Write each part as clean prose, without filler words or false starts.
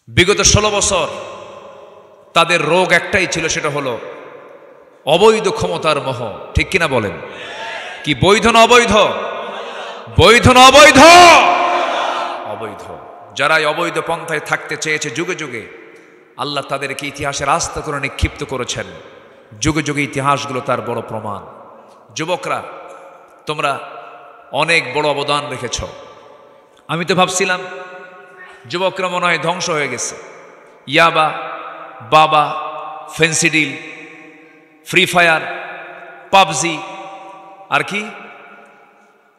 বিগত 16 বছর তাদের রোগ একটাই ছিল, সেটা হলো অবৈধ ক্ষমতার মোহ। ঠিক কিনা বলেন? কি বৈধ না অবৈধ? বৈধ না অবৈধ? অবৈধ। যারা অবৈধ পন্থায় থাকতে চেয়েছে যুগে যুগে, আল্লাহ তাদেরকে ইতিহাসের আস্থা করে নিক্ষিপ্ত করেছেন। যুগে যুগে ইতিহাসগুলো তার বড় প্রমাণ। যুবকরা, তোমরা অনেক বড় অবদান রেখেছ। আমি তো ভাবছিলাম যুবকরা মনে হয় ধ্বংস হয়ে গেছে। ইয়াবা, বাবা, ফেন্সিডিল, ফ্রি ফায়ার, পাবজি,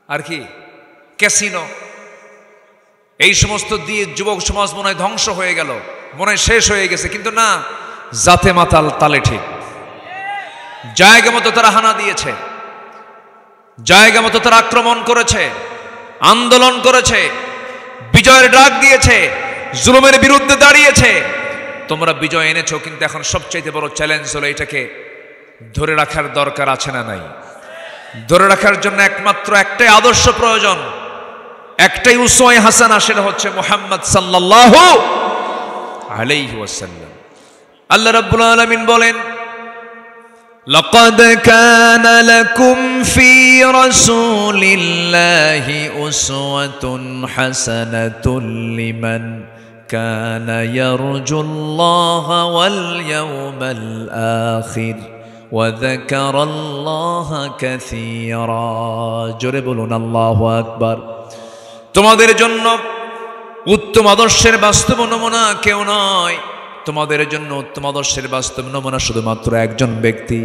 আর কি ক্যাসিনো, এই সমস্ত দিয়ে যুবক সমাজ মনে হয় ধ্বংস হয়ে গেল, মনে হয় শেষ হয়ে গেছে। কিন্তু না, জাতে মাতাল তালে ঠিক। জায়গা মতো তারা হানা দিয়েছে, জায়গা মতো তারা আক্রমণ করেছে, আন্দোলন করেছে, বিজয়ের ডাক দিয়েছে, জুলুমের বিরুদ্ধে দাঁড়িয়েছে। তোমরা বিজয় এনেছো, কিন্তু এখন সবচাইতে বড় চ্যালেঞ্জ হলো এটাকে ধরে রাখার দরকার আছে না নাই? ধরে রাখার জন্য একমাত্র একটাই আদর্শ প্রয়োজন, একটাই উসওয়ায়ে হাসানা, সেটা হচ্ছে মুহাম্মদ সাল্লাল্লাহু আলাইহি ওয়াসাল্লাম। আল্লাহ রাব্বুল আলামিন বলেন, লাকাদ কানা লাকুম ফি রাসূলিল্লাহি উসওয়াতুন হাসানাতুন লিমান কানা ইয়ারজুল্লাহা ওয়াল ইয়াওমাল আখির ওয়া যাকারাল্লাহা কাসীরা। জোরে বলুন আল্লাহু আকবার। তোমাদের জন্য উত্তম আদর্শের বাস্তব নমুনা কেউ নয়, তোমাদের জন্য উত্তম আদর্শের বাস্তব নমুনা শুধুমাত্র একজন ব্যক্তি,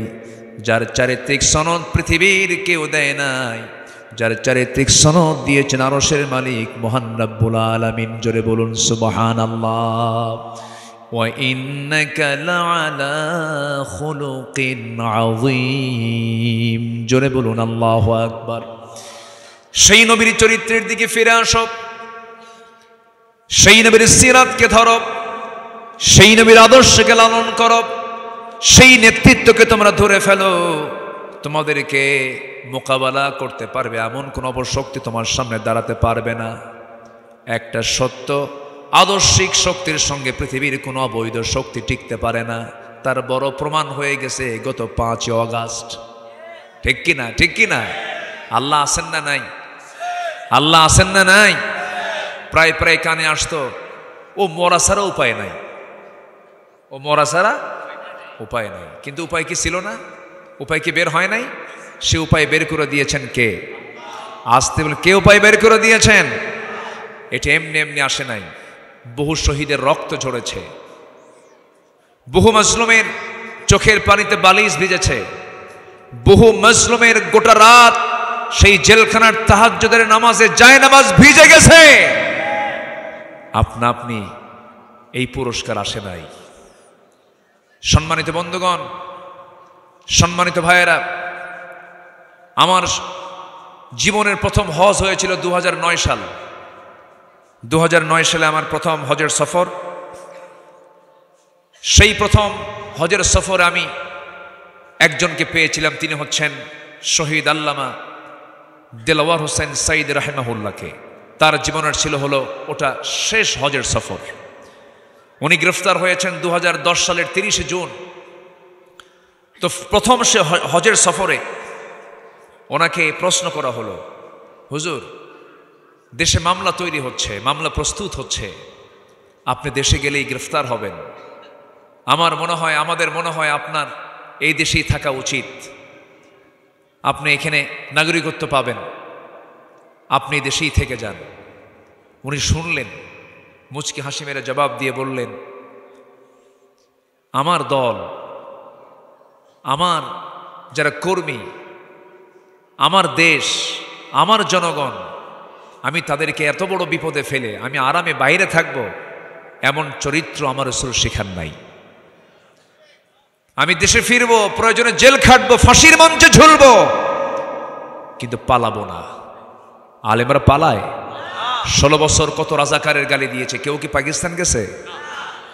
যার চারিত্রিক সনদ পৃথিবীর কেউ দেয় নাই, যার চারিত্রিক সনদ দিয়েছেন আরশের মালিক মহান রব্বুল আলামিন। জোরে বলুন সুবহানাল্লাহ। ওয়া ইন্নাকা লাআলা খুলুকিন আযীম। জোরে বলুন আল্লাহু আকবার। সেই নবীর চরিত্রের দিকে ফিরে আসো, সেই নবীর সিরাতকে ধরো, সেই নবীর আদর্শকে লালন করো, সেই নেতৃত্বকে তোমরা ধরে ফেলো। তোমাদেরকে মোকাবেলা করতে পারবে এমন কোন অপশক্তি তোমার সামনে দাঁড়াতে পারবে না। একটা সত্য আদর্শিক শক্তির সঙ্গে পৃথিবীর কোনো অবৈধ শক্তি টিকতে পারে না। তার বড় প্রমাণ হয়ে গেছে গত 5 অগাস্ট। ঠিক কিনা? ঠিক কিনা? আল্লাহ আছেন না নাই? আল্লাহ আছেন না নাই? প্রায় প্রায় কানে আসতো, ও মরা ছাড়া উপায় নাই, ও মরা ছাড়া উপায় নাই। কিন্তু উপায় কি ছিল না? উপায় কি বের হয় নাই? সে উপায় বের করে দিয়েছেন কে? আসতে বলে কে উপায় বের করে দিয়েছেন? এটা এমনি এমনি আসে নাই। বহু শহীদের রক্ত ঝরেছে, বহু মাজলুমের চোখের পানিতে বালিশ ভিজেছে, বহু মাজলুমের গোটা রাত সেই জেলখানার তাহাজ্জুদের নামাজে জায়নামাজ ভিজে গেছে। আপনা আপনি এই পুরস্কার আসে নাই। সম্মানিত বন্ধুগণ, সম্মানিত ভাইয়েরা, আমার জীবনের প্রথম হজ হয়েছিল 2009 সাল। 2009 সালে আমার প্রথম হজের সফর। সেই প্রথম হজের সফরে আমি একজনকে পেয়েছিলাম, তিনি হচ্ছেন শহীদ আল্লামা দেলাওয়ার হোসেন সাইদ রাহিমাহুল্লাহকে। তার জীবনের ছিল হলো ওটা শেষ হজের সফর। উনি গ্রেফতার হয়েছেন 2010 সালের 30 জুন। তো প্রথম সে হজের সফরে ওনাকে প্রশ্ন করা হলো, হুজুর, দেশে মামলা তৈরি হচ্ছে, মামলা প্রস্তুত হচ্ছে, আপনি দেশে গেলেই গ্রেফতার হবেন। আমার মনে হয়, আমাদের মনে হয় আপনার এই দেশেই থাকা উচিত, আপনি এখানে নাগরিকত্ব পাবেন, আপনি দেশেই থেকে যান। উনি শুনলেন, মুচকি হাসি মেরে জবাব দিয়ে বললেন, আমার দল, আমার যারা কর্মী, আমার দেশ, আমার জনগণ, আমি তাদেরকে এত বড় বিপদে ফেলে আমি আরামে বাইরে থাকব, এমন চরিত্র আমার রাসূল শেখান নাই। আমি দেশে ফিরবো, প্রয়োজনে জেল খাটবো, ফাঁসির মঞ্চে ঝুলবো, কিন্তু পালাবো না। আলেমরা পালায়। 16 বছর কত রাজাকারের গালি দিয়েছে, কেউ কি পাকিস্তান গেছে?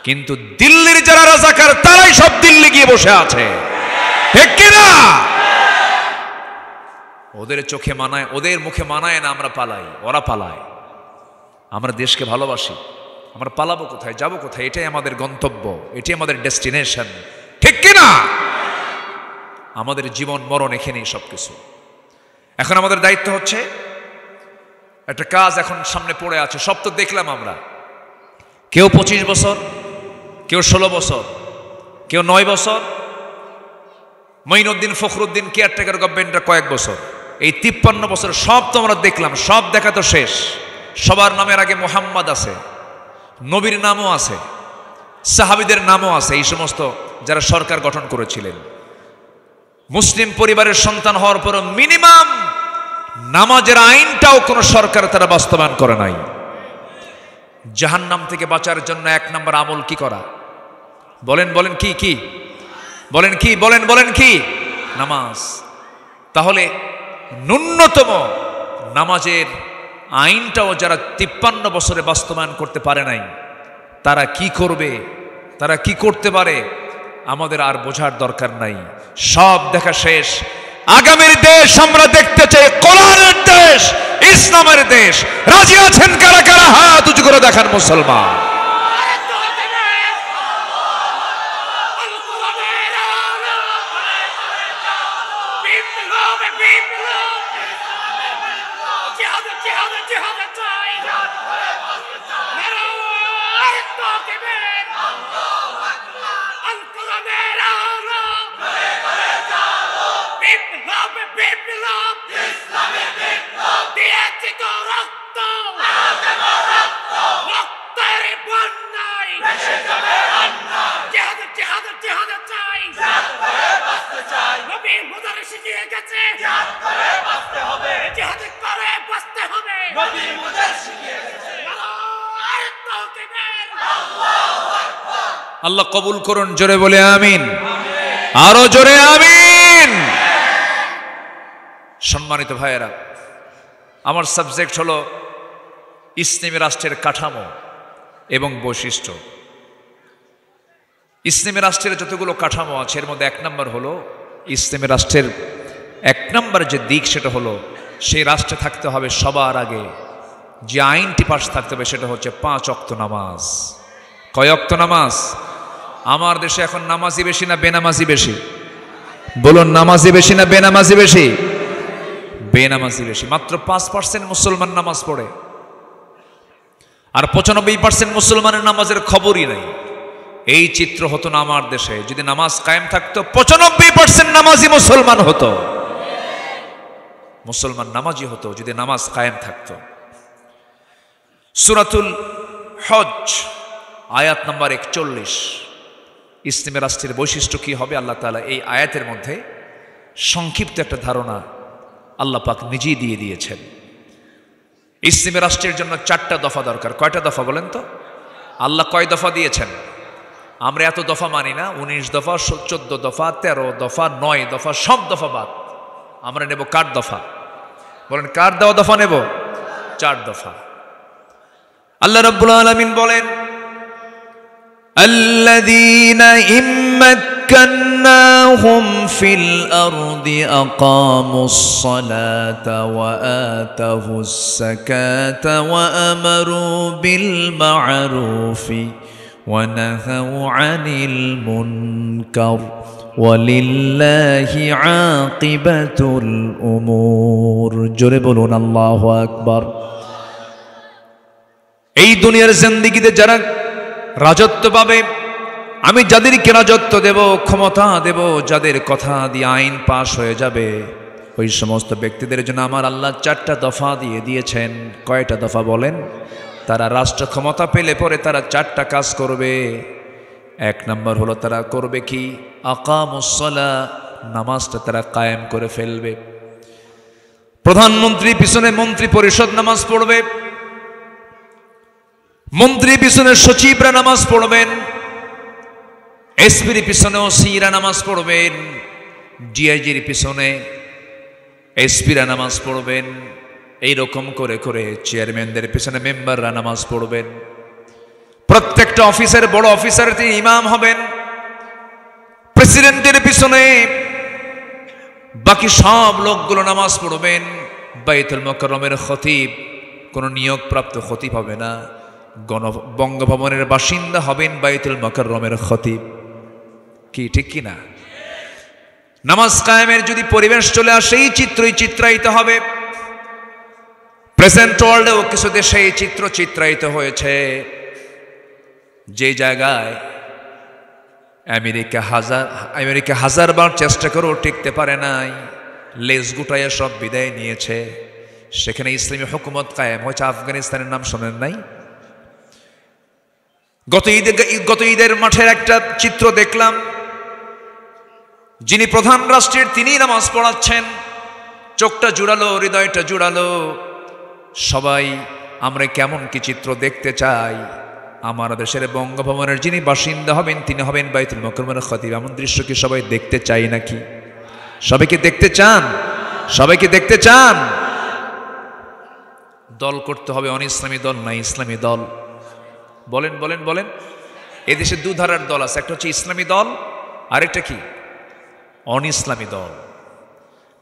কিন্তু দিল্লির যারা রাজাকার তারাই সব দিল্লি গিয়ে বসে আছে। ঠিক কিনা? ওদের চোখে মানায়, ওদের মুখে মানায় না আমরা পালাই, ওরা পালায়। আমরা দেশকে ভালোবাসি, আমরা পালাবো কোথায়, যাব কোথায়? এটাই আমাদের গন্তব্য, এটাই আমাদের ডেস্টিনেশন, ঠিক কিনা? আমাদের জীবন মরণ এখানেই সবকিছু। এখন আমাদের দায়িত্ব হচ্ছে, একটা কাজ এখন সামনে পড়ে আছে, সব তো দেখলাম আমরা। কেউ 25 বছর, কেউ 16 বছর, কেউ 9 বছর, মঈনুদ্দিন ফখরুদ্দিন কেয়ারটেকার গভর্নমেন্টের কয়েক বছর, এই 53 বছর সব তো আমরা দেখলাম। সব দেখা তো শেষ। সবার নামের আগে মোহাম্মদ আছে, নবীর নামও আছে, সাহাবীদের নামও আছে, এই সমস্ত যারা সরকার গঠন করেছিলেন। মুসলিম পরিবারের সন্তান হওয়ার পরও মিনিমাম নামাজের আইনটাও কোনো সরকার তারা বাস্তবায়ন করে নাই। জাহান্নাম থেকে বাঁচার জন্য 1 নম্বর আমল কি করা? বলেন বলেন কি কি বলেন কি বলেন বলেন কি? নামাজ। তাহলে ন্যূনতম নামাজের আইনটাও যারা 53 বছরে বাস্তবায়ন করতে পারে নাই, তারা কি করবে, তারা কি করতে পারে, আমাদের আর বোঝার দরকার নাই। সব দেখা শেষ। আগামীর দেশ আমরা দেখতে চাই কোরআনের দেশ, ইসলামের দেশ। রাজি আছেন কারা কারা? হাত উঁচু করে দেখান মুসলমান। আল্লাহ কবুল করুন, জোরে বলে আমিন, আরো জোরে আমিন। সম্মানিত ভাইয়েরা, আমার সাবজেক্ট হলো ইসলামী রাষ্ট্রের কাঠামো এবং বৈশিষ্ট্য। ইসলামী রাষ্ট্রের যতগুলো কাঠামো আছে এর মধ্যে 1 নম্বর হলো, ইসলামী রাষ্ট্রের 1 নম্বর যে দিক সেটা হলো, সেই রাষ্ট্রে থাকতে হবে সবার আগে যে আইনটি পাশ থাকতে হবে সেটা হচ্ছে 5 ওয়াক্ত নামাজ। কয় ওয়াক্ত নামাজ? আমার দেশে এখন নামাজি বেশি না বেনামাজি বেশি? বলুন, নামাজি বেশি না বেনামাজি বেশি? বেনামাজি বেশি। মাত্র 5% মুসলমান নামাজ পড়ে, আর 95% মুসলমানের নামাজের খবরই নাই। এই চিত্র হতো না আমার দেশে যদি নামাজ কায়েম থাকতো। 95% নামাজি মুসলমান হতো, মুসলমান নামাজি হতো যদি নামাজ কায়েম থাকতো। সূরাতুল হজ আয়াত নাম্বার 41, ইসলামী রাষ্ট্রের বৈশিষ্ট্য কি হবে আল্লাহ তাআলা এই আয়াতের মধ্যে সংক্ষিপ্ত একটা ধারণা আল্লাহ পাক নিজেই দিয়ে দিয়েছেন। ইসলামী রাষ্ট্রের জন্য 4টা দফা দরকার। কয়টা দফা বলেন তো? আল্লাহ কয় দফা দিয়েছেন? আমরা এত দফা মানি না। 19 দফা, 14 দফা, 13 দফা, 9 দফা, সব দফা বাদ। আমরা নেব কার দফা? বলেন, কার দেওয়া দফা নেব? 4 দফা। আল্লাহ রাব্বুল আলামিন বলেন, আল্লাযীনা ইম্মাক্কান্নাহুম ফিল আরদি আকামুস সালাতা ওয়া আতাহুস যাকাতা ওয়া আমারু বিল মা'রুফি ওয়া নাহাউ আনিল মুনকার ওয়ালিল্লাহি আকিবাতুল উমুর। জোরে বলুন আল্লাহু আকবার। এই দুনিয়ার জিন্দেগিতে যারা রাজত্ব পাবে, আমি যাদেরকে রাজত্ব দেব, ক্ষমতা দেব, যাদের কথা দিয়ে আইন পাশ হয়ে যাবে, ওই সমস্ত ব্যক্তিদের জন্য আমার আল্লাহ 4টা দফা দিয়ে দিয়েছেন। কয়টা দফা বলেন? তারা রাষ্ট্র ক্ষমতা পেলে পরে তারা 4টা কাজ করবে। 1 নম্বর হলো তারা করবে কি? আকামুস সালাহ, নামাজটা তারা কায়েম করে ফেলবে। প্রধানমন্ত্রী পিছনে মন্ত্রী পরিষদ নামাজ পড়বে, মন্ত্রী পিছনে সচিবরা নামাজ পড়বেন, এসপির পিছনে ওসিরা নামাজ পড়বেন, ডিআইজির পিছনে এসপিরা নামাজ পড়বেন। এইরকম করে করে চেয়ারম্যানদের পিছনে মেম্বাররা নামাজ পড়বেন। প্রত্যেকটা অফিসের বড় অফিসার তিনি ইমাম হবেন। প্রেসিডেন্টের পিছনে বাকি সব লোকগুলো নামাজ পড়বেন। বাইতুল মুকাররমের খতিব কোনো নিয়োগপ্রাপ্ত খতিব হবে না, বঙ্গভবনের বাসিন্দা হবেন বাইতুল মুকাররমের খতিব। কি ঠিক কি না? নামাজ কায়েমের যদি পরিবেশ চলে আসে এই চিত্রই চিত্রায়িত হবে। প্রেজেন্ট ওয়ার্ল্ডেও কিছু দেশে এই চিত্র চিত্রায়িত হয়েছে, যে জায়গায় আমেরিকা হাজারবার চেষ্টা করেও টিকতে পারে নাই, লেজ গুটাইয়া সব বিদায় নিয়েছে। সেখানে ইসলামী হুকুমত কায়েম হয়েছে। আফগানিস্তানের নাম শোনেন নাই? গত ঈদের মাঠের একটা চিত্র দেখলাম, যিনি প্রধান রাষ্ট্রের তিনি নামাজ পড়াচ্ছেন, চোখটা জুড়ালো, হৃদয়টা জুড়ালো। সবাই আমরা কেমন কি চিত্র দেখতে চাই? আমার দেশের বঙ্গভবনের যিনি বাসিন্দা হবেন তিনি হবেন বাইতুল মুকাররমের খতিব। এমন দৃশ্য কি সবাই দেখতে চাই নাকি? সবাইকে দেখতে চান? সবাইকে দেখতে চান? দল করতে হবে, অনিসলামী দল না ইসলামী দল। বলেন বলেন বলেন। এদেশে দুধারার দল আছে, একটা হচ্ছে ইসলামী দল, আরেকটা কি অনিসলামী দল।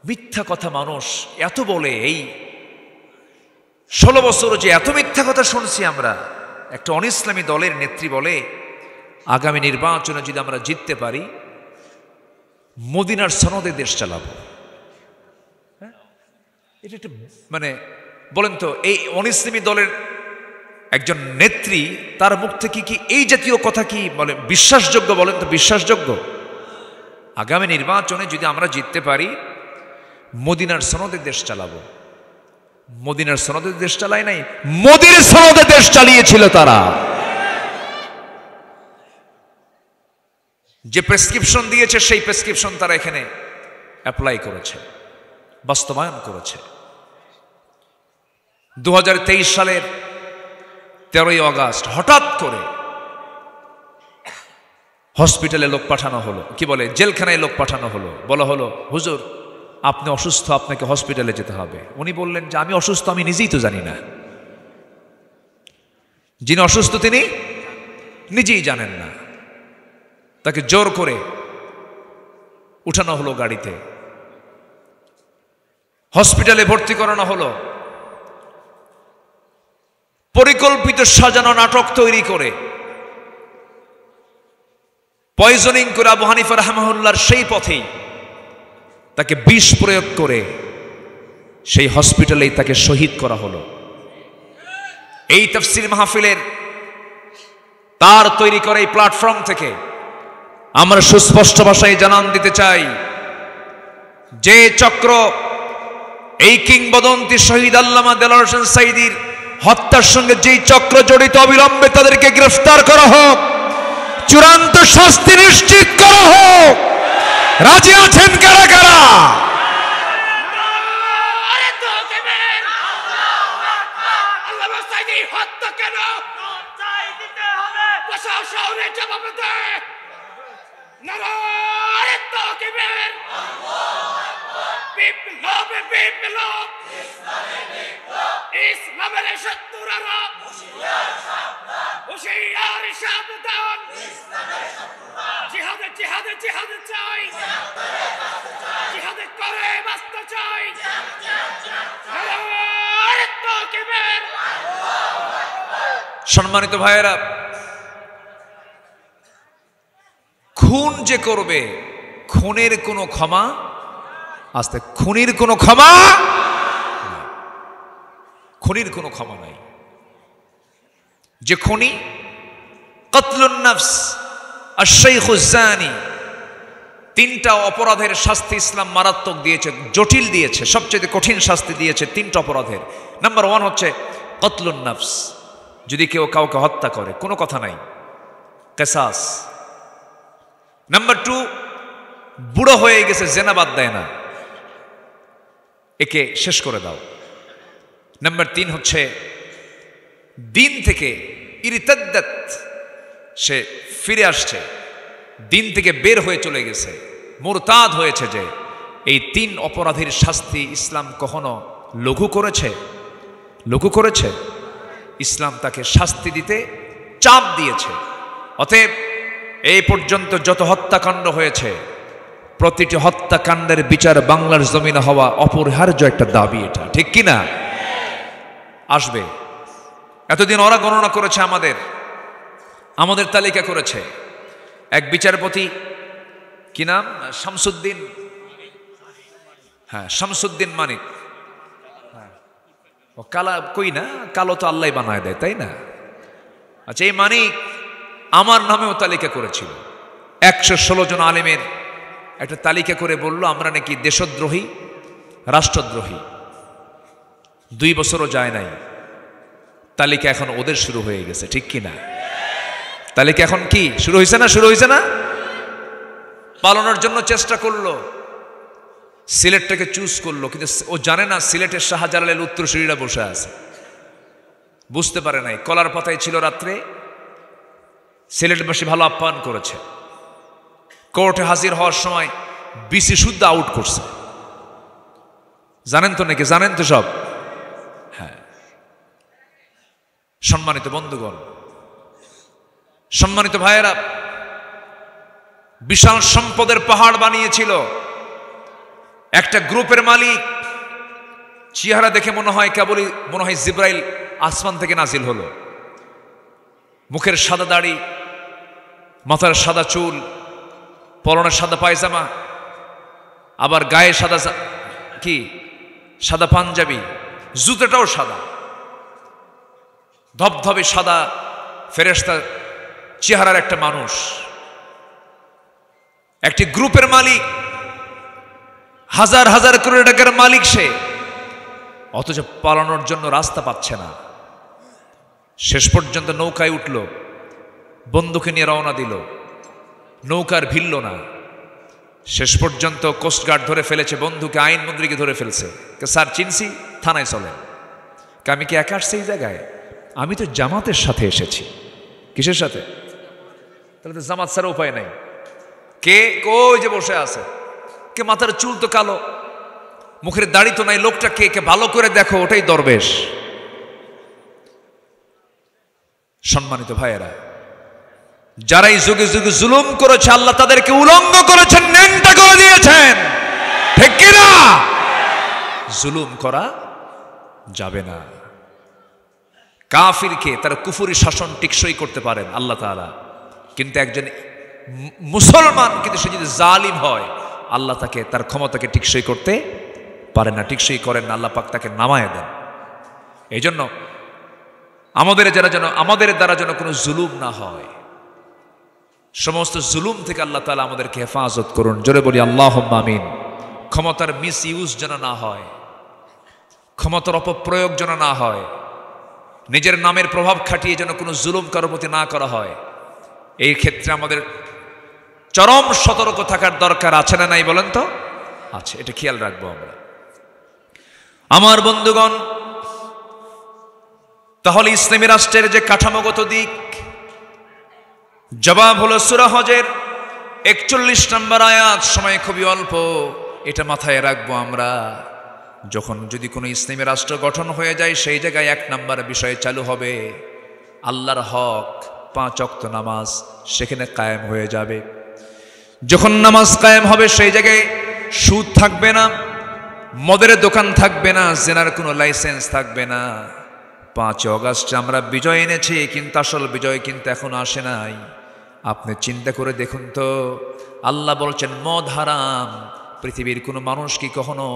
মিথ্যা কথা মানুষ এত বলে, এই 16 বছর যে এত মিথ্যা কথা শুনছি আমরা। একটা অনিসলামী দলের নেত্রী বলে, আগামী নির্বাচনে যদি আমরা জিততে পারি মদিনার সনদে দেশ চালাবো। এটা একটা মানে বলেন তো, এই অনিসলামী দলের একজন নেত্রী, তার মুখ থেকে কি এই জাতীয় কথা কি বলে বিশ্বাসযোগ্য? বলেন তো বিশ্বাসযোগ্য? আগামী নির্বাচনে যদি আমরা জিততে পারি মদিনার সনদে দেশ চালাবো। মদিনার সনদে দেশ চালায় নাই, মোদির সনদে দেশ চালিয়েছিল তারা। যে প্রেসক্রিপশন দিয়েছে সেই প্রেসক্রিপশন তারা এখানে অ্যাপ্লাই করেছে, বাস্তবায়ন করেছে। 2023 সালের 13ই আগস্ট হঠাৎ করে হসপিটালে লোক পাঠানো হলো, কি বলে জেলখানায় লোক পাঠানো হলো। বলা হলো, হুজুর আপনি অসুস্থ, আপনাকে হসপিটালে যেতে হবে। উনি বললেন যে আমি অসুস্থ, আমি নিজেই তো জানি না। যিনি অসুস্থ তিনি নিজেই জানেন না। তাকে জোর করে উঠানো হলো গাড়িতে, হসপিটালে ভর্তি করানো হলো। পরিকল্পিত সাজানো নাটক তৈরি করে, পয়জনিং করে আবু হানিফা রাহমাহুল্লাহর সেই পথেই তাকে বিষ প্রয়োগ করে সেই হসপিটালেই তাকে শহীদ করা হলো। এই তাফসীর মাহফিলের তার তৈরি করা এই প্ল্যাটফর্ম থেকে আমরা সুস্পষ্ট ভাষায় জানান দিতে চাই, যে চক্র এই কিংবদন্তি শহীদ আল্লামা দেলোয়ার হোসেন সাঈদীর হত্যার সঙ্গে যেই চক্র জড়িত, অবিলম্বে তাদেরকে গ্রেফতার করা হোক, চূড়ান্ত শাস্তি নিশ্চিত করা হোক। রাজি আছেন কারা কারা? ইসলামের শত্রুরা হুঁশিয়ার সাবধান, জিহাদে জিহাদে জিহাদে চাই, জিহাদে করে বাঁচতে চাই। সম্মানিত ভাইয়েরা, খুন যে করবে, খুনের কোনো ক্ষমা, আস্তে খুনির কোনো ক্ষমা, খুনির কোনো ক্ষমা নাই। যে খুনি, কতলুন নফস, আশ-শাইখুজ জানি, তিনটা অপরাধের শাস্তি ইসলাম মারাত্মক দিয়েছে, জটিল দিয়েছে, সবচেয়ে কঠিন শাস্তি দিয়েছে তিনটা অপরাধের। নাম্বার 1 হচ্ছে কতলুন নফস, যদি কেউ কাউকে হত্যা করে কোনো কথা নাই, কিসাস। নাম্বার 2, বুড়ো হয়ে গেছে, জেনা বাদ দেয় না, একে শেষ করে দাও। নাম্বার 3 হচ্ছে দিন থেকে ইরতাদ্দাত, সে ফিরে আসছে, দিন থেকে বের হয়ে চলে গেছে, মুরতাদ হয়েছে। যে এই 3 অপরাধীর শাস্তি ইসলাম কখনো লঘু করেছে? লঘু করেছে? ইসলাম তাকে শাস্তি দিতে চাপ দিয়েছে। অতএব এই পর্যন্ত যত হত্যাকাণ্ড হয়েছে, প্রতিটি হত্যাকাণ্ডের বিচার বাংলার জমিনে হওয়া অপরিহার্য একটা দাবি। এটা ঠিক কিনা? আসবে এতদিন ওরা গণনা করেছে, আমাদের তালিকা করেছে। এক বিচারপতি, কি নাম, শামসুদ্দিন, হ্যাঁ শামসুদ্দিন মানিক, ও কালা কই না, কালো তো আল্লাহ বানায় দেয়, তাই না? আচ্ছা, এই মানিক আমার নামেও তালিকা করেছিল। 116 জন আলেমের একটা তালিকা করে বলল আমরা নাকি দেশদ্রোহী, রাষ্ট্রদ্রোহী। 2 বছরও যায় নাই, তালিকা এখন ওদের শুরু হয়ে গেছে, ঠিক কি না? তালিকা এখন কি শুরু হয়েছে না? শুরু হয়েছে না? পালানোর জন্য চেষ্টা করলো, সিলেটটাকে চুজ করলো, কিন্তু ও জানে না সিলেটের শাহজালালের উত্তরসূরিরা বসে আছে, বুঝতে পারে নাই। কলার পাতায় ছিল রাত্রে, সিলেটবাসী ভালো আপ্যায়ন করেছে। কোর্টে হাজির হওয়ার সময় বিসি শুদ্ধ আউট করছে, জানেন তো নাকি? জানেন তো সব? হ্যাঁ। সম্মানিত বন্ধুগণ, সম্মানিত ভাইয়েরা, বিশাল সম্পদের পাহাড় বানিয়েছিল একটা গ্রুপের মালিক। চেহারা দেখে মনে হয় জিব্রাইল আসমান থেকে নাজিল হলো। মুখের সাদা দাড়ি, মাথার সাদা চুল, পরনে সাদা পায়জামা, আবার গায়ে সাদা পাঞ্জাবি, জুতোটাও সাদা, ধবধবে সাদা ফেরেশতা চেহারার একটা মানুষ, একটি গ্রুপের মালিক, হাজার হাজার কোটি টাকার মালিক সে, অথচ পালানোর জন্য রাস্তা পাচ্ছে না। শেষ পর্যন্ত নৌকায় উঠল, বন্দুকে নিয়ে রওনা দিল, নৌকার ভিড়ল না। শেষ পর্যন্ত কোস্টগার্ড ধরে ফেলেছে, বন্ধুকে আইনমন্ত্রীকে ধরে ফেলছে। স্যার চিনছি, থানায় চলে। আমি কি একা আসছি এই জায়গায়? আমি তো জামাতের সাথে এসেছি। কিসের সাথে? তাহলে তো জামাত ছাড়া উপায় নাই। কে? ওই যে বসে আছে। কে? মাথার চুল তো কালো, মুখের দাড়ি তো নাই। লোকটা কে? কে ভালো করে দেখো, ওটাই দরবেশ। সম্মানিত ভাইয়েরা, যারা এই যুগে যুগে জুলুম করেছে, আল্লাহ তাদেরকে উলঙ্গ করেছেন, ন্যাংটা করে দিয়েছেন, ঠিক কিনা? জুলুম করা যাবে না। কাফিরকে তার কুফরি শাসন টিকসই করতে পারেন আল্লাহ তাআলা, কিন্তু একজন মুসলমান কিন্তু সে যদি জালিম হয়, আল্লাহ তাকে তার ক্ষমতাকে টিকসই করতে পারে না, টিকসই করেন না, আল্লাহ পাক তাকে নামায় দেন। এই জন্য আমাদের দ্বারা যেন কোনো জুলুম না হয়, সমস্ত জুলুম থেকে আল্লাহ তাআলা আমাদেরকে হেফাজত করুন। জোরে বলি আল্লাহুম্মা আমিন। ক্ষমতার মিস ইউজ যেন না হয়, ক্ষমতার অপপ্রয়োগ যেন না হয়, নিজের নামের প্রভাব খাটিয়ে যেন কোনো জুলুম কারোর প্রতি না করা হয়। এই ক্ষেত্রে আমাদের চরম সতর্ক থাকার দরকার আছে না নাই বলেন তো? আছে, এটা খেয়াল রাখবো আমরা। আমার বন্ধুগণ, তাহলে ইসলামী রাষ্ট্রের যে কাঠামোগত দিক, জবাব হলো সূরা হজের 41 নম্বর আয়াত। সময় খুবই অল্প, এটা মাথায় রাখবো আমরা। যখন যদি কোনো ইসলামী রাষ্ট্র গঠন হয়ে যায়, সেই জায়গায় 1 নম্বর বিষয় চালু হবে, আল্লাহর হক 5 ওয়াক্ত নামাজ সেখানে কায়েম হয়ে যাবে। যখন নামাজ কায়েম হবে, সেই জায়গায় সুদ থাকবে না, মদের দোকান থাকবে না, জেনার কোনো লাইসেন্স থাকবে না। 5 অগাস্টে আমরা বিজয় এনেছি, কিন্তু আসল বিজয় কিন্তু এখন আসে নাই। আপনি চিন্তা করে দেখুন তো, আল্লাহ বলছেন মদ হারাম। পৃথিবীর কোনো মানুষ কি কখনো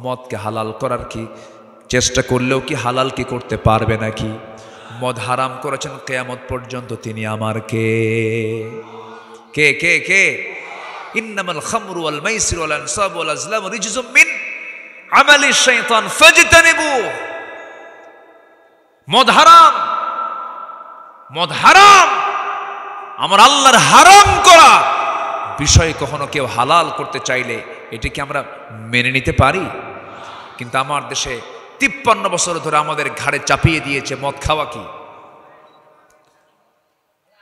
মদকে হালাল করার কি চেষ্টা করলেও কি হালাল কি করতে পারবে নাকি? মদ হারাম করেছেন কিয়ামত পর্যন্ত তিনি আমার কে? কে কে কে? ইন্নামাল খামরু ওয়াল মাইসিরু ওয়াল আনসাবু ওয়াল আজলামু রিজসুম মিন আমালি শাইতান ফাজতানিবু। মদ হারাম, মদ হারাম, আমার আল্লাহর হারাম করা বিষয় কখনো কেউ হালাল করতে চাইলে এটা কি আমরা মেনে নিতে পারি? কিন্তু আমার দেশে 53 বছর ধরে আমাদের ঘাড়ে চাপিয়ে দিয়েছে মদ খাওয়া কি?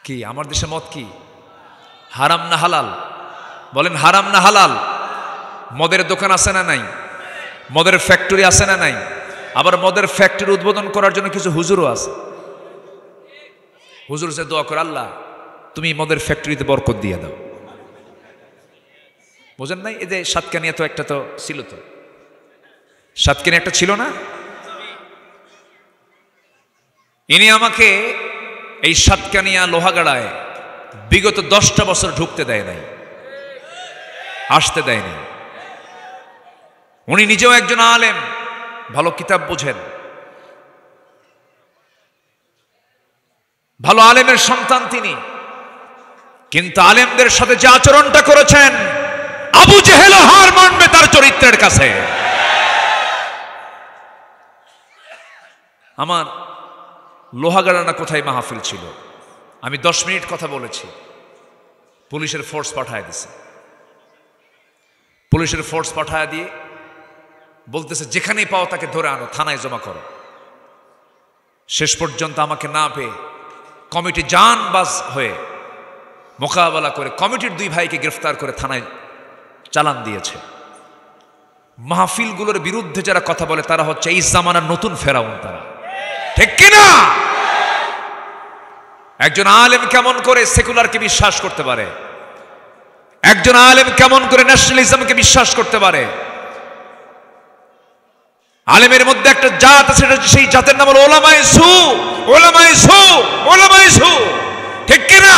কি আমার দেশে মদ কি হারাম না হালাল? বলেন হারাম না হালাল? মদের দোকান আছে না নাই? মদের ফ্যাক্টরি আছে না নাই? আবার মদের ফ্যাক্টরি উদ্বোধন করার জন্য কিছু হুজুরও আছে। হুজুর সে দোয়া করে, আল্লাহ তুমি মদের ফ্যাক্টরিতে বরকত দিয়ে দাও। বোঝেন নাই? এই যে সাতকানিয়া তো একটা তো ছিল, তো সাতকানিয়া একটা ছিল না? ইনি আমাকে এই সাতকানিয়া লোহাগাড়ায় বিগত 10টা বছর ঢুকতে দেয় নাই, আসতে দেয়নি। উনি নিজেও একজন আলেম, ভালো কিতাব বুঝেন, ভালো আলেমের সন্তান তিনি। কিন্তু আলেমদের সাথে যে আচরণটা করেছেন, আবু জেহেল হার মানবে তার চরিত্রের কাছে। আমার লোহাগাড়া না কোথায় মাহফিল ছিল, আমি 10 মিনিট কথা বলেছি, পুলিশের ফোর্স পাঠায় দিছে। পুলিশের ফোর্স পাঠায় দিয়ে বলতেছে যেখানেই পাও তাকে ধরে আনো, থানায় জমা করো। শেষ পর্যন্ত আমাকে না পেয়ে কমিটি জানবাজ হয়ে মোকাবেলা করে কমিটির 2 ভাইকে গ্রেফতার করে থানায় চালান দিয়েছে। মাহফিলগুলোর বিরুদ্ধে যারা কথা বলে তারা হচ্ছে এই জামানার নতুন ফেরাউন, তারা ঠিক কিনা? একজন আলেম কেমন করে সেকুলারকে বিশ্বাস করতে পারে? একজন আলেম কেমন করে ন্যাশনালিজমকে বিশ্বাস করতে পারে? আলেমের মধ্যে একটা জাত আছে, সেই জাতের নাম হলো ওলামায়ে সু, ওলামায়ে সু, ওলামায়ে সু, ঠিক কিনা?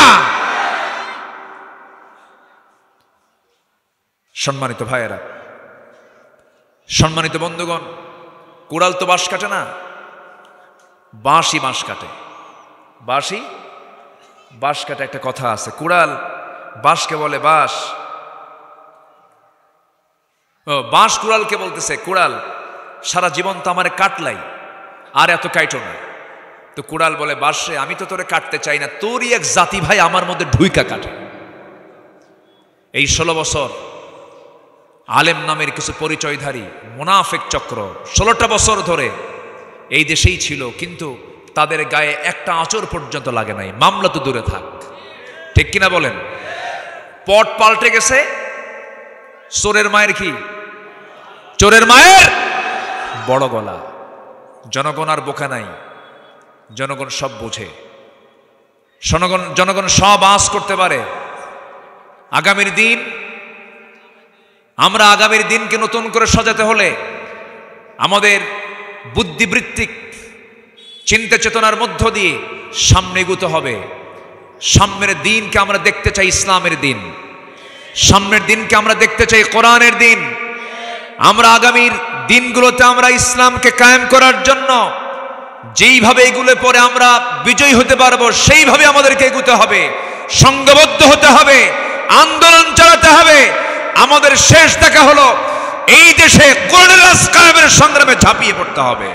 সম্মানিত ভাইয়েরা, সম্মানিত বন্ধুগণ, কুড়াল তো বাঁশ কাটে না, বাঁশই বাঁশ কাটে। বাঁশই বাঁশ কাটে, একটা কথা আছে। কুড়াল বাঁশকে বলে বাঁশ, বাঁশ কুড়ালকে বলতেছে কুড়াল সারা জীবন তো আমারে কাটলাই, আর এত কাইটো না। তো কুড়াল বলে বাঁশে, আমি তো তোরে কাটতে চাই না, তোরই এক জাতি ভাই আমার মধ্যে ঢুইকা কাটে। এই 16 বছর আলেম নামের কিছু পরিচয়ধারী মুনাফিক চক্র 16টা বছর ধরে এই দেশেই ছিল, কিন্তু তাদের গায়ে একটা আঁচড় পর্যন্ত লাগে নাই, মামলা তো দূরে থাক, ঠিক কিনা বলেন? পট পাল্টে গেছে। চোরের মায়ের কি? চোরের মায়ের বড় গলা। জনগণ আর বোকা নাই, জনগণ সব বোঝে, জনগণ সব আঁচ করতে পারে। আগামীর দিন, আমরা আগামীর দিনকে নতুন করে সাজাতে হলে আমাদের বুদ্ধিবৃত্তিক চিন্তা চেতনার মধ্য দিয়ে সামনে এগোতে হবে। সামনের দিনকে আমরা দেখতে চাই ইসলামের দিন, সামনের দিনকে আমরা দেখতে চাই কোরআনের দিন। আমরা আগামীর দিনগুলোতে আমরা ইসলামকে কায়েম করার জন্য যেইভাবে এগুলো পরে আমরা বিজয়ী হতে পারবো, সেইভাবে আমাদেরকে এগোতে হবে, সংঘবদ্ধ হতে হবে, আন্দোলন চালাতে হবে। আমাদের শেষ দেখা হলো এই দেশে কোরআনের রাজ কায়েমের সংগ্রামে ঝাঁপিয়ে পড়তে হবে।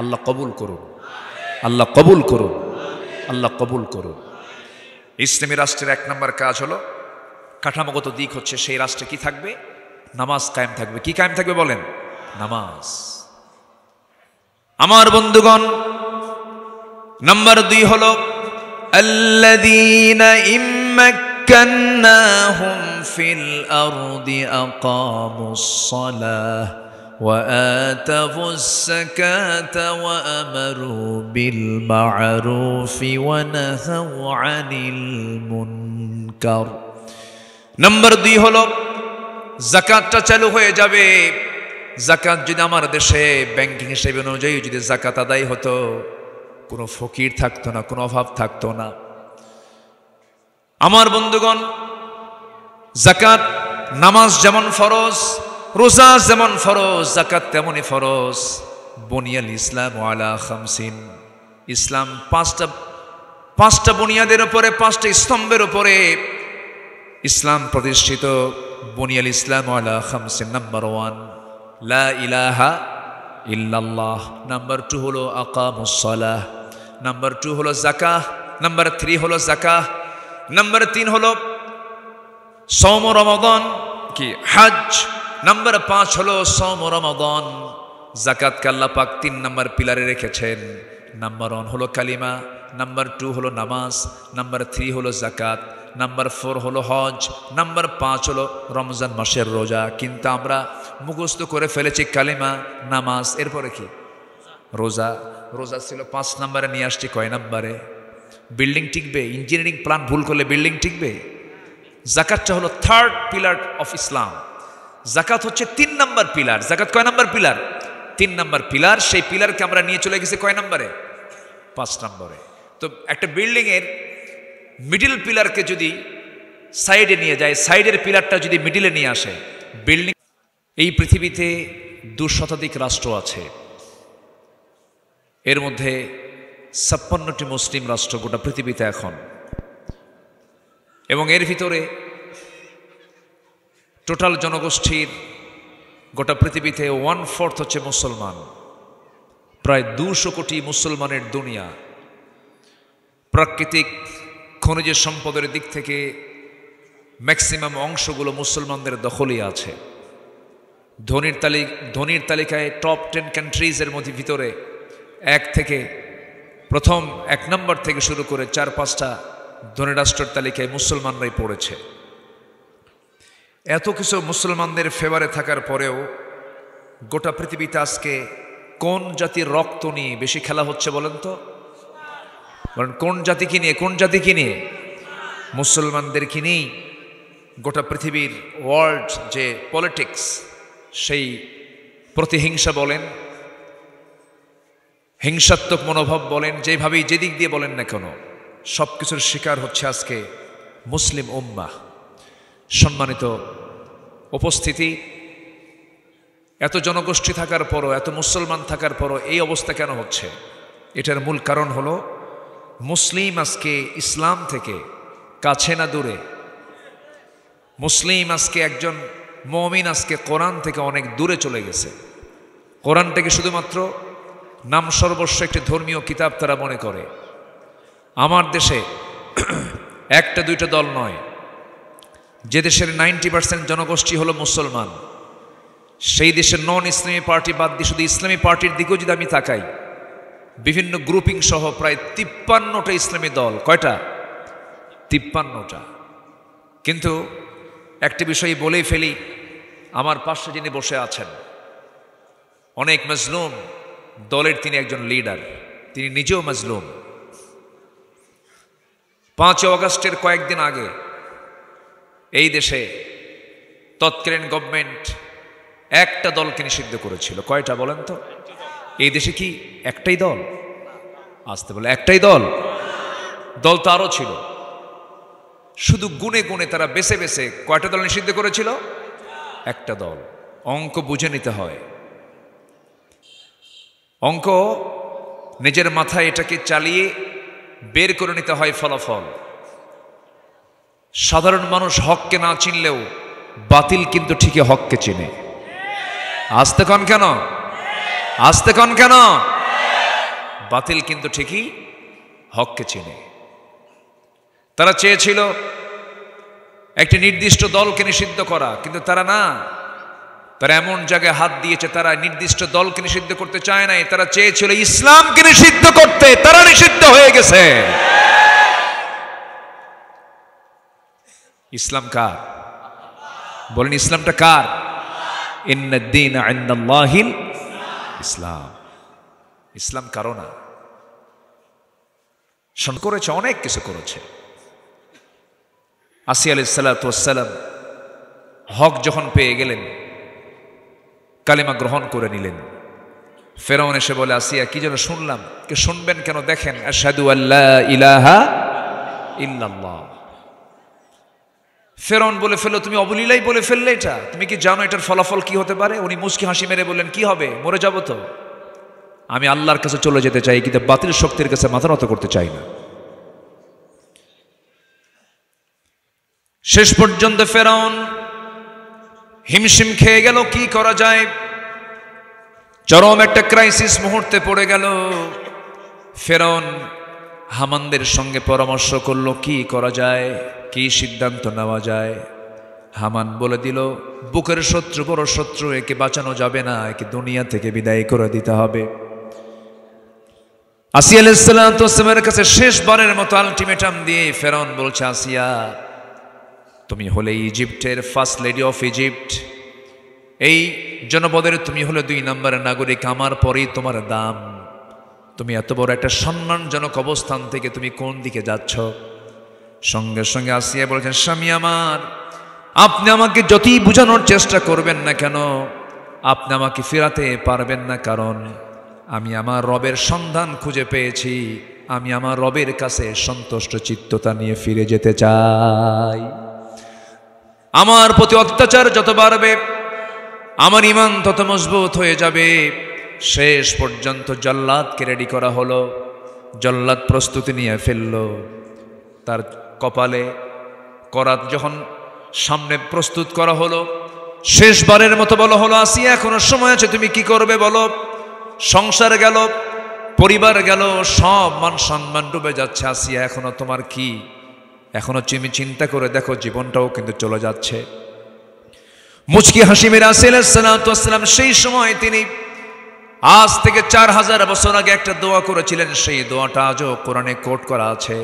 আল্লাহ কবুল করুন, আল্লাহ কবুল করুন, আল্লাহ কবুল করুন। ইসলামী রাষ্ট্রের 1 নম্বর কাজ হলো, কাঠামোগত দিক হচ্ছে সেই রাষ্ট্রে কি থাকবে? নামাজ কায়েম থাকবে। কি কায়েম থাকবে বলেন? নামাজ। আমার বন্ধুগণ, নাম্বার 2 হলো আল্লাযীনা ইম্মাক্কান্নাহুম ফিল আরদি আকামুস সালাহ ওয়া আতাবুস যাকাতা ওয়া আমারু বিল মা'রুফি ওয়া নাহাউ আনিল মুনকার। নাম্বার 2 হলো যাকাতটা চালু হয়ে যাবে। যাকাত যদি আমার দেশে ব্যাংকিং হিসেবে অনুযায়ী যদি যাকাত আদায় হতো, কোনো ফকির থাকতো না, কোনো অভাব থাকতো না। আমার বন্ধুগণ, যাকাত, নামাজ যেমন ফরজ, রোজা যেমন ফরজ, যাকাত তেমনই ফরজ। বুনিয়াল ইসলাম আলা খামসিন, ইসলাম পাঁচটা বুনিয়াদের উপরে, 5টা স্তম্ভের উপরে ইসলাম প্রতিষ্ঠিত। বুনিয়াল ইসলাম আলা খামসিন। নাম্বার 1 লা ইলাহা ইল্লাল্লাহ। নাম্বার 2 হলো আকামুস সালাহ। নাম্বার 2 হলো যাকাত। নাম্বার 3 হলো যাকাত। নাম্বার 3 হলো সওম রমাদান কি হজ। নাম্বার 5 হলো সওম রমাদান। যাকাতকে আল্লাহ পাক 3 নম্বর পিলারে রেখেছেন। নাম্বার 1 হলো কালিমা, নাম্বার 2 হলো নামাজ, নাম্বার 3 হলো যাকাত, নাম্বার 4 হলো হজ, নাম্বার 5 হলো রমজান মাসের রোজা। কিন্তু আমরা মুখস্থ করে ফেলেছি কালিমা, নামাজ, এরপরে কি? রোজা। রোজা ছিল 5 নম্বরে, নিয়ে আসছি কয় নম্বরে? বিল্ডিং টিকবে? ইঞ্জিনিয়ারিং প্ল্যান ভুল করলে বিল্ডিং টিকবে? যাকাতটা হলো 3rd পিলার অফ ইসলাম। যাকাত হচ্ছে 3 নম্বর পিলার। যাকাত কয় নম্বর পিলার? 3 নম্বর পিলার। সেই পিলারকে আমরা নিয়ে চলে গেছি কয় নম্বরে? 5 নম্বরে। তো একটা বিল্ডিংয়ের মিডিল পিলারকে যদি সাইডে নিয়ে যায়, সাইডের পিলারটা যদি মিডিলে নিয়ে আসে, বিল্ডিং। এই পৃথিবীতে 2 শতাধিক রাষ্ট্র আছে, এর মধ্যে 56টি মুসলিম রাষ্ট্র গোটা পৃথিবীতে এখন, এবং এর ভিতরে টোটাল জনগোষ্ঠীর গোটা পৃথিবীতে 1/4 হচ্ছে মুসলমান। প্রায় 200 কোটি মুসলমানের দুনিয়া। প্রাকৃতিক খনিজ সম্পদের দিক থেকে ম্যাক্সিমাম অংশগুলো মুসলমানদের দখলই আছে। ধনীর তালিকায় টপ 10 কান্ট্রিজের মধ্যে ভিতরে 1 থেকে প্রথম 1 নম্বর থেকে শুরু করে 4-5টা ধনী রাষ্ট্রের তালিকায় মুসলমানরাই পড়েছে। এত কিছু মুসলমানদের ফেভারে থাকার পরেও গোটা পৃথিবীতে আজকে কোন জাতির রক্ত নিয়ে বেশি খেলা হচ্ছে বলেন তো? বলেন কোন জাতিকে নিয়ে? কোন জাতিকে নিয়ে? মুসলমানদেরকে নিয়েই গোটা পৃথিবীর ওয়ার্ল্ড যে পলিটিক্স, সেই প্রতিহিংসা বলেন, হিংসাত্মক মনোভাব বলেন, যেভাবেই যেদিক দিয়ে বলেন না কেন, সব কিছুর শিকার হচ্ছে আজকে মুসলিম উম্মাহ। সম্মানিত উপস্থিতি, এত জনগোষ্ঠী থাকার পরও, এত মুসলমান থাকার পরও এই অবস্থা কেন হচ্ছে? এটার মূল কারণ হলো মুসলিম আজকে ইসলাম থেকে কাছে না দূরে। মুসলিম আজকে একজন মুমিন আজকে কোরআন থেকে অনেক দূরে চলে গেছে। কোরআনটাকে শুধুমাত্র নাম সর্বস্ব একটি ধর্মীয় কিতাব তারা মনে করে। আমার দেশে 1-2টা দল নয়, যে দেশের 90% জনগোষ্ঠী হলো মুসলমান, সেই দেশের নন ইসলামী পার্টি বাদ দিয়ে শুধু ইসলামী পার্টির দিকেও যদি আমি তাকাই, বিভিন্ন গ্রুপিং সহ প্রায় 53টা ইসলামী দল। কয়টা? 53টা। কিন্তু একটি বিষয় বলেই ফেলি, আমার পাশে যিনি বসে আছেন অনেক মাজলুম দলের, তিনি একজন লিডার, তিনি নিজেও মাজলুম। 5 অগাস্টের কয়েকদিন আগে এই দেশে তৎকালীন গভর্নমেন্ট একটা দলকে নিষিদ্ধ করেছিল। কয়টা বলেন তো? এই দেশে কি একটাই দল? আসতে বলে একটাই দল? দল তো আরো ছিল। শুধু গুনে গুনে তারা বেছে বেছে কয়টা দল নিষিদ্ধ করেছিল? একটা দল। অঙ্ক বুঝে নিতে হয়। অঙ্ক নিজের মাথায় এটাকে চালিয়ে বের করে নিতে হয় ফলাফল। সাধারণ মানুষ হককে না চিনলেও বাতিল কিন্তু ঠিকই হককে চিনে। আসতে কন কেন? আসতে কন কেন? বাতিল কিন্তু ঠিকই হককে চিনে। তারা চেয়েছিল একটি নির্দিষ্ট দলকে নিষিদ্ধ করা, কিন্তু তারা না, তারা এমন জায়গায় হাত দিয়েছে, তারা নির্দিষ্ট দলকে নিষিদ্ধ করতে চায় নাই, তারা চেয়েছিল ইসলামকে নিষিদ্ধ করতে। তারা নিষিদ্ধ হয়ে গেছে। ইসলাম কার? বলেন ইসলামটা কার? ইন্নাদ-দীনা ইনদাল্লাহিল ইসলাম। ইসলাম কারো না। করেছে, অনেক কিছু করেছে। আসিয়া আলাইহিস সালাতু ওয়াস সালাম হক যখন পেয়ে গেলেন, কালিমা গ্রহণ করে নিলেন। ফেরাউন এসে বলে, আসিয়া কি যেন শুনলাম। কে শুনবেন কেন? দেখেন, আশহাদু আল্লা ইলাহা ইল্লাল্লাহ। ফেরাউন বলে ফেললো, তুমি অবলীলাই বলে ফেললে এটা, তুমি কি জানো এটার ফলাফল কি হতে পারে? উনি মুচকি হাসি মেরে বললেন, কি হবে? মরে যাব তো। আমি আল্লাহর কাছে চলে যেতে চাই, কিন্তু বাতিল শক্তির কাছে মাথা নত করতে চাই না। শেষ পর্যন্ত ফেরাউন হিমশিম খেয়ে গেল, কি করা যায়। চরম একটা ক্রাইসিস মুহূর্তে পড়ে গেল। ফেরাউন হামানদের সঙ্গে পরামর্শ করলো, কি করা যায়, কি সিদ্ধান্ত নেওয়া যায়। হামান বলে দিল, বুকের শত্রু বড় শত্রু, একে বাঁচানো যাবে না, একে দুনিয়া থেকে বিদায় করে দিতে হবে। আসিয়া আলাইহিস সালাতু ওয়াস সালামের কাছে শেষবারের মতো আলটিমেটাম দিয়ে ফেরাউন বলছে, আসিয়া তুমি হলে ইজিপ্টের ফার্স্ট লেডি অফ ইজিপ্ট, এই জনপদের তুমি হলে 2 নম্বরের নাগরিক, আমার পরেই তোমার দাম। তুমি এত বড় একটা সম্মানজনক অবস্থান থেকে তুমি কোন দিকে যাচ্ছ? সঙ্গে সঙ্গে আসিয়া বলেছেন, স্বামী আমার, আপনি আমাকে যতই বোঝানোর চেষ্টা করবেন না কেন, আপনি আমাকে ফেরাতে পারবেন না, কারণ আমি আমার রবের সন্ধান খুঁজে পেয়েছি, আমি আমার রবের কাছে সন্তুষ্ট চিত্ততা নিয়ে ফিরে যেতে চাই। আমার প্রতি অত্যাচার যত বাড়বে আমার ঈমান তত মজবুত হয়ে যাবে। শেষ পর্যন্ত জল্লাদকে রেডি করা হলো, জল্লাদ প্রস্তুতি নিয়ে ফেলল। তার কপালে করাত যখন সামনে প্রস্তুত করা হলো, শেষবারের মতো বলা হলো, আসিয়া এখনো সময় আছে, তুমি কি করবে বলো। সংসার গেল, পরিবার গেল, সব মান সম্মান ডুবে যাচ্ছে। আসিয়া এখনো তোমার কি, এখনো তুমি চিন্তা করে দেখো, জীবনটাও কিন্তু চলে যাচ্ছে। মুচকি হাসি মেরে আলাইহিসসালাম সেই সময় তিনি আজ থেকে 4000 বছর আগে একটা দোয়া করেছিলেন, সেই দোয়াটা আজও কোরআনে কোট করা আছে।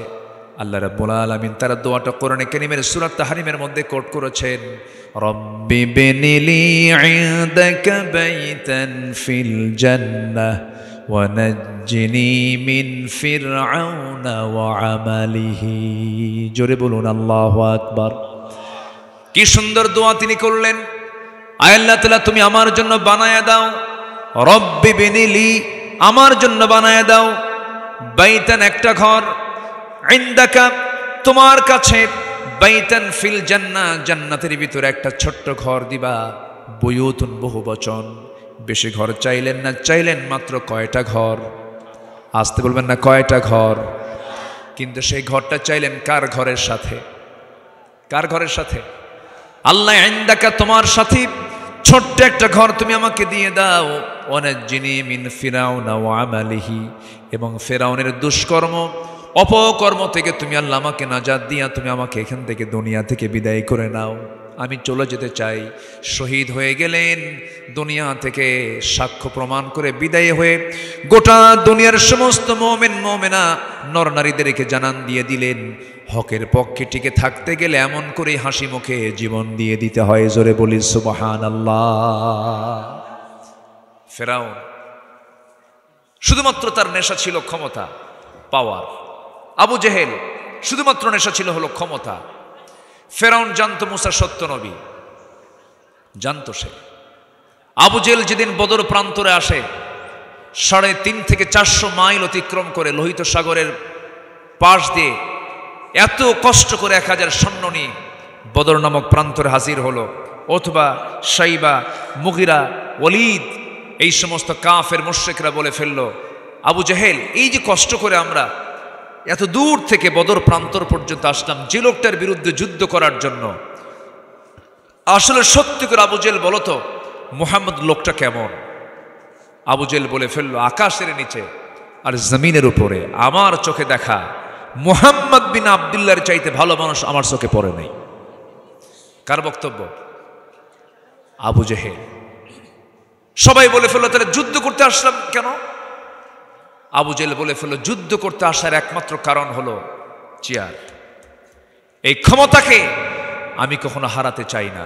আল্লাহ রাব্বুল আলামিন তার দোয়াটা কোরআনে কারীমের সূরা তাহরিমের মধ্যে কোট করেছেন, রব্বি বিনিলি ইনদাকা বাইতান ফিল জান্নাহ ওয়া নাজ্জিনি মিন ফিরআউনা ওয়া আমালিহি। জোরে বলুন আল্লাহু আকবার। কি সুন্দর দোয়া তিনি করলেন। আয় আল্লাহ তাআলা, তুমি আমার জন্য বানায়া দাও, রব্বি বিনিলি, আমার জন্য বানায়া দাও, বাইতান একটা ঘর, ইনদাকা তোমার কাছে, বাইতান ফিল জান্নাহ জান্নাতের ভিতরে একটা ছোট্ট ঘর দিবা। বুয়ুতুন বহু বচন, বেশি ঘর চাইলেন না, চাইলেন মাত্র কয়টা ঘর। আসতে বলবেন না, কয়টা ঘর। কিন্তু সেই ঘরটা চাইলেন কার ঘরের সাথে? কার ঘরের সাথে? আল্লাহ ইনদাকা তোমার সাথে ছোট্ট একটা ঘর তুমি আমাকে দিয়ে দাও। ওয়ানাজ্জিনি মিন ফিরাউনা ওয়া আমালিহি, এবং ফেরাউনের দুষ্কর্ম অপকর্ম থেকে তুমি আল্লাহ আমাকে নাজাত দিয়া তুমি আমাকে এখান থেকে দুনিয়া থেকে বিদায় করে নাও, আমি চলে যেতে চাই। শহীদ হয়ে গেলেন, দুনিয়া থেকে সাক্ষ্য প্রমাণ করে বিদায় হয়ে গোটা দুনিয়ার সমস্ত মুমিন মুমিনা নর নারীদেরকে জানান দিয়ে দিলেন, হকের পক্ষে টিকে থাকতে গেলে এমন করে হাসি মুখে জীবন দিয়ে দিতে হয়। জোরে বলি সুবহানাল্লাহ। ফেরাউন শুধুমাত্র তার নেশা ছিল ক্ষমতা, পাওয়ার। আবু জেহেল শুধুমাত্র নেশা ছিল হলো ক্ষমতা। ফেরাউন জানতো মুসা সত্য নবী, জানতো সে। আবু জেহেল যেদিন বদর প্রান্তরে আসে, 3.5 থেকে 400 মাইল অতিক্রম করে লোহিত সাগরের পাশ দিয়ে এত কষ্ট করে 1000 সৈন্য নিয়ে বদর নামক প্রান্তরে হাজির হলো। অথবা সাইবা, মুগিরা, ওয়ালিদ, এই সমস্ত কাফের মুশরিকরা বলে ফেললো, আবু জেহেল, এই যে কষ্ট করে আমরা এত দূর থেকে বদর প্রান্তর পর্যন্ত আসলাম যে লোকটার বিরুদ্ধে যুদ্ধ করার জন্য, আসলে সত্যি করে আবু জেহেল বলো তো, মুহাম্মদ লোকটা কেমন? আবু জেহেল বলে ফেললো, আকাশের নিচে আর জমিনের উপরে আমার চোখে দেখা মুহাম্মদ বিন আব্দুল্লাহর চাইতে ভালো মানুষ আমার চোখে পড়ে নাই। কার বক্তব্য? আবু জেহেল। সবাই বলে ফেললো, তাহলে যুদ্ধ করতে আসলাম কেন? আবু জেহেল বলে ফেললো, যুদ্ধ করতে আসার একমাত্র কারণ হলো চেয়ার। এই ক্ষমতাকে আমি কখনো হারাতে চাই না।